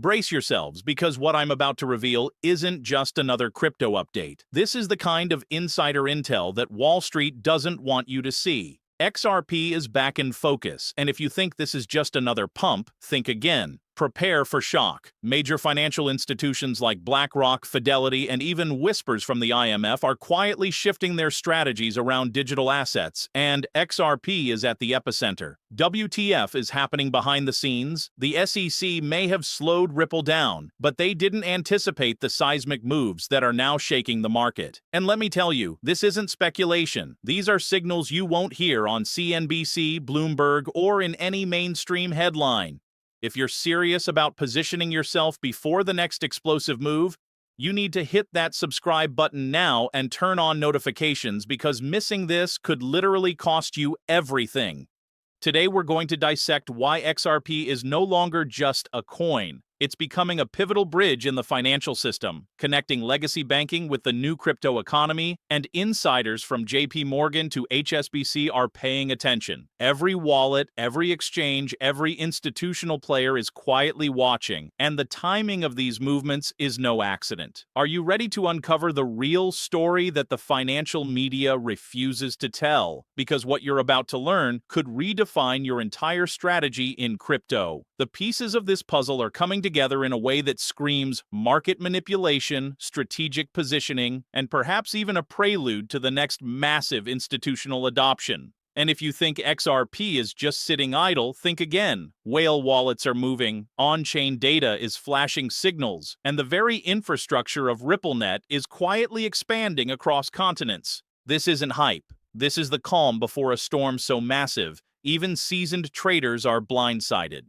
Brace yourselves, because what I'm about to reveal isn't just another crypto update. This is the kind of insider intel that Wall Street doesn't want you to see. XRP is back in focus, and if you think this is just another pump, think again. Prepare for shock. Major financial institutions like BlackRock, Fidelity, and even whispers from the IMF are quietly shifting their strategies around digital assets, and XRP is at the epicenter. WTF is happening behind the scenes. The SEC may have slowed Ripple down, but they didn't anticipate the seismic moves that are now shaking the market. And let me tell you, this isn't speculation. These are signals you won't hear on CNBC, Bloomberg, or in any mainstream headline. If you're serious about positioning yourself before the next explosive move, you need to hit that subscribe button now and turn on notifications, because missing this could literally cost you everything. Today we're going to dissect why XRP is no longer just a coin. It's becoming a pivotal bridge in the financial system, connecting legacy banking with the new crypto economy, and insiders from JP Morgan to HSBC are paying attention. Every wallet, every exchange, every institutional player is quietly watching, and the timing of these movements is no accident. Are you ready to uncover the real story that the financial media refuses to tell? Because what you're about to learn could redefine your entire strategy in crypto. The pieces of this puzzle are coming together in a way that screams market manipulation, strategic positioning, and perhaps even a prelude to the next massive institutional adoption. And if you think XRP is just sitting idle, think again. Whale wallets are moving, on-chain data is flashing signals, and the very infrastructure of RippleNet is quietly expanding across continents. This isn't hype. This is the calm before a storm so massive, even seasoned traders are blindsided.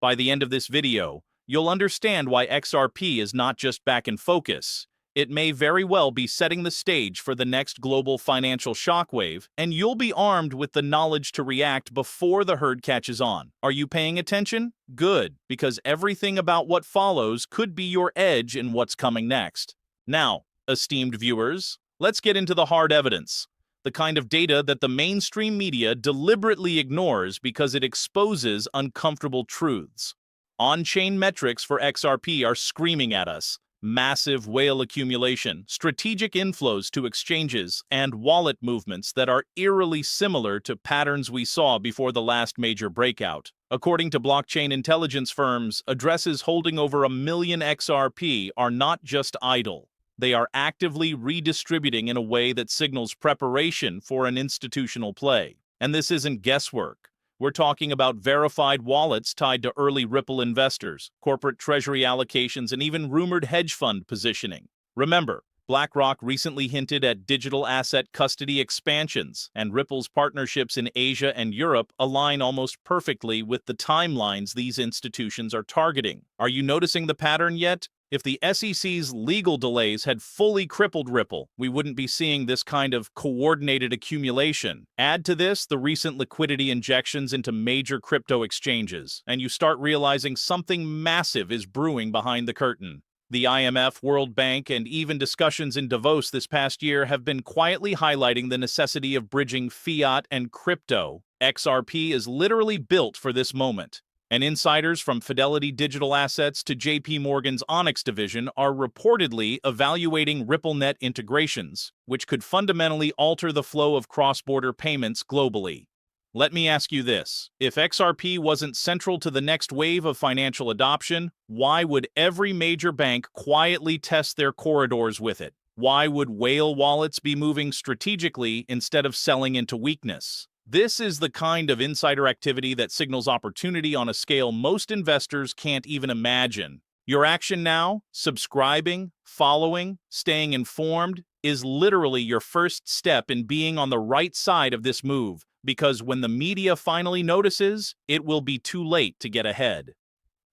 By the end of this video, you'll understand why XRP is not just back in focus. It may very well be setting the stage for the next global financial shockwave, and you'll be armed with the knowledge to react before the herd catches on. Are you paying attention? Good, because everything about what follows could be your edge in what's coming next. Now, esteemed viewers, let's get into the hard evidence. The kind of data that the mainstream media deliberately ignores because it exposes uncomfortable truths. On-chain metrics for XRP are screaming at us. Massive whale accumulation, strategic inflows to exchanges, and wallet movements that are eerily similar to patterns we saw before the last major breakout. According to blockchain intelligence firms, addresses holding over 1 million XRP are not just idle. They are actively redistributing in a way that signals preparation for an institutional play. And this isn't guesswork. We're talking about verified wallets tied to early Ripple investors, corporate treasury allocations, and even rumored hedge fund positioning. Remember, BlackRock recently hinted at digital asset custody expansions, and Ripple's partnerships in Asia and Europe align almost perfectly with the timelines these institutions are targeting. Are you noticing the pattern yet? If the SEC's legal delays had fully crippled Ripple, we wouldn't be seeing this kind of coordinated accumulation. Add to this the recent liquidity injections into major crypto exchanges, and you start realizing something massive is brewing behind the curtain. The IMF, World Bank, and even discussions in Davos this past year have been quietly highlighting the necessity of bridging fiat and crypto. XRP is literally built for this moment. And insiders from Fidelity Digital Assets to JP Morgan's Onyx division are reportedly evaluating RippleNet integrations, which could fundamentally alter the flow of cross-border payments globally. Let me ask you this. If XRP wasn't central to the next wave of financial adoption, why would every major bank quietly test their corridors with it? Why would whale wallets be moving strategically instead of selling into weakness? This is the kind of insider activity that signals opportunity on a scale most investors can't even imagine. Your action now, subscribing, following, staying informed, is literally your first step in being on the right side of this move, because when the media finally notices, it will be too late to get ahead.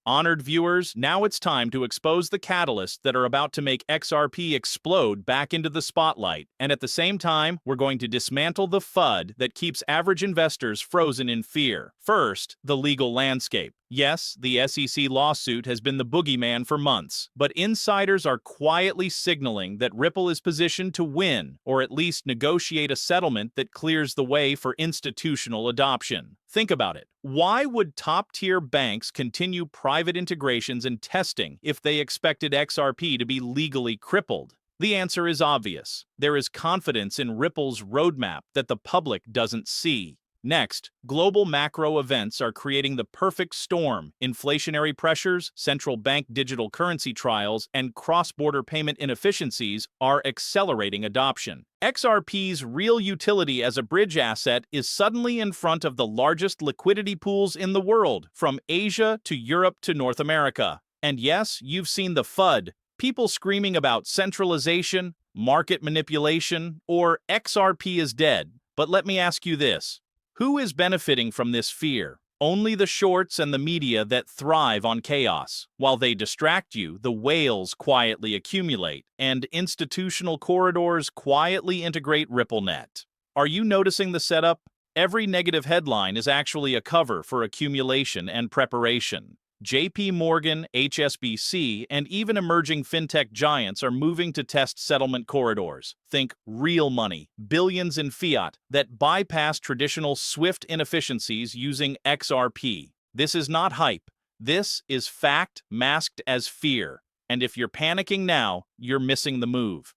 Honored viewers, now it's time to expose the catalysts that are about to make XRP explode back into the spotlight, and at the same time, we're going to dismantle the FUD that keeps average investors frozen in fear. First, the legal landscape. Yes, the SEC lawsuit has been the boogeyman for months, but insiders are quietly signaling that Ripple is positioned to win, or at least negotiate a settlement that clears the way for institutional adoption. Think about it. Why would top-tier banks continue private integrations and testing if they expected XRP to be legally crippled? The answer is obvious. There is confidence in Ripple's roadmap that the public doesn't see. Next, global macro events are creating the perfect storm. Inflationary pressures, central bank digital currency trials, and cross-border payment inefficiencies are accelerating adoption. XRP's real utility as a bridge asset is suddenly in front of the largest liquidity pools in the world, from Asia to Europe to North America. And yes, you've seen the FUD, people screaming about centralization, market manipulation, or XRP is dead. But let me ask you this. Who is benefiting from this fear? Only the shorts and the media that thrive on chaos. While they distract you, the whales quietly accumulate, and institutional corridors quietly integrate RippleNet. Are you noticing the setup? Every negative headline is actually a cover for accumulation and preparation. JP Morgan, HSBC, and even emerging fintech giants are moving to test settlement corridors. Think real money, billions in fiat, that bypass traditional SWIFT inefficiencies using XRP. This is not hype. This is fact masked as fear. And if you're panicking now, you're missing the move.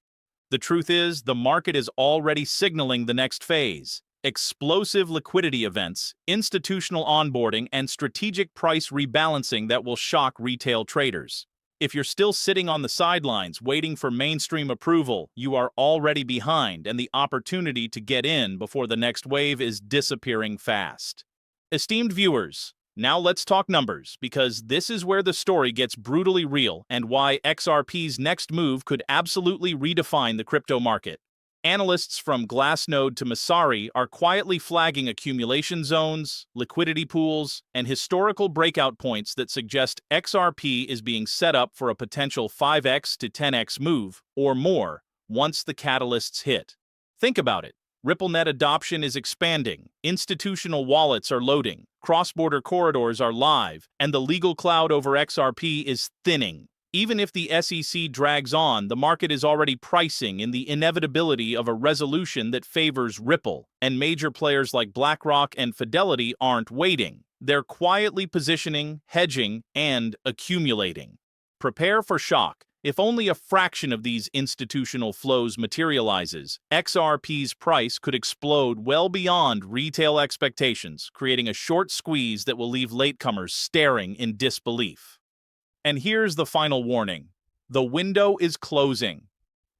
The truth is, the market is already signaling the next phase. Explosive liquidity events, institutional onboarding, and strategic price rebalancing that will shock retail traders. If you're still sitting on the sidelines waiting for mainstream approval, you are already behind, and the opportunity to get in before the next wave is disappearing fast. Esteemed viewers, now let's talk numbers, because this is where the story gets brutally real and why XRP's next move could absolutely redefine the crypto market. Analysts from Glassnode to Messari are quietly flagging accumulation zones, liquidity pools, and historical breakout points that suggest XRP is being set up for a potential 5x to 10x move, or more, once the catalysts hit. Think about it. RippleNet adoption is expanding, institutional wallets are loading, cross-border corridors are live, and the legal cloud over XRP is thinning. Even if the SEC drags on, the market is already pricing in the inevitability of a resolution that favors Ripple, and major players like BlackRock and Fidelity aren't waiting. They're quietly positioning, hedging, and accumulating. Prepare for shock. If only a fraction of these institutional flows materializes, XRP's price could explode well beyond retail expectations, creating a short squeeze that will leave latecomers staring in disbelief. And here's the final warning. The window is closing.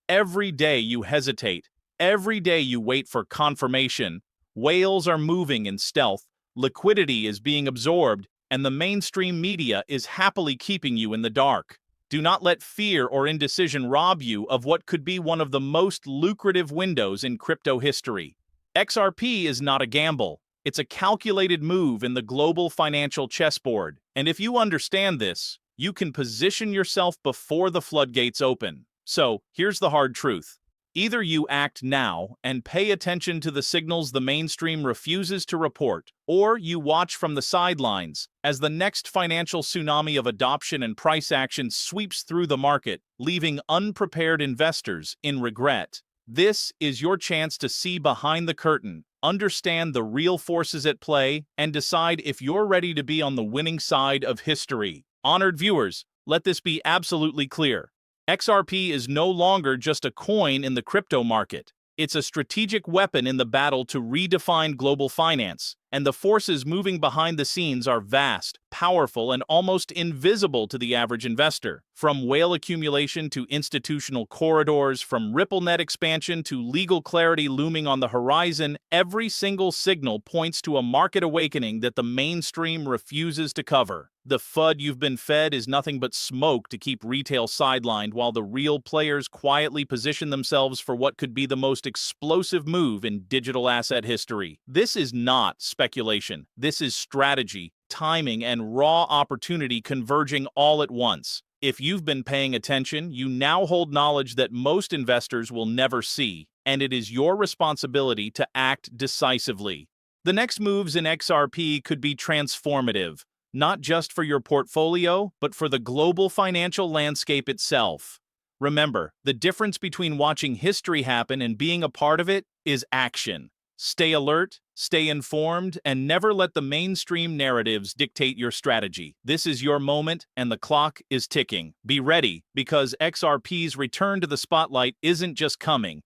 Every day you hesitate, every day you wait for confirmation, whales are moving in stealth, liquidity is being absorbed, and the mainstream media is happily keeping you in the dark. Do not let fear or indecision rob you of what could be one of the most lucrative windows in crypto history. XRP is not a gamble. It's a calculated move in the global financial chessboard. And if you understand this, you can position yourself before the floodgates open. So, here's the hard truth. Either you act now and pay attention to the signals the mainstream refuses to report, or you watch from the sidelines as the next financial tsunami of adoption and price action sweeps through the market, leaving unprepared investors in regret. This is your chance to see behind the curtain, understand the real forces at play, and decide if you're ready to be on the winning side of history. Honored viewers, let this be absolutely clear. XRP is no longer just a coin in the crypto market. It's a strategic weapon in the battle to redefine global finance, and the forces moving behind the scenes are vast, powerful, and almost invisible to the average investor. From whale accumulation to institutional corridors, from RippleNet expansion to legal clarity looming on the horizon, every single signal points to a market awakening that the mainstream refuses to cover. The FUD you've been fed is nothing but smoke to keep retail sidelined while the real players quietly position themselves for what could be the most explosive move in digital asset history. This is not speculation. This is strategy, timing, and raw opportunity converging all at once. If you've been paying attention, you now hold knowledge that most investors will never see, and it is your responsibility to act decisively. The next moves in XRP could be transformative. not just for your portfolio, but for the global financial landscape itself. Remember, the difference between watching history happen and being a part of it is action. Stay alert, stay informed, and never let the mainstream narratives dictate your strategy. This is your moment, and the clock is ticking. Be ready, because XRP's return to the spotlight isn't just coming,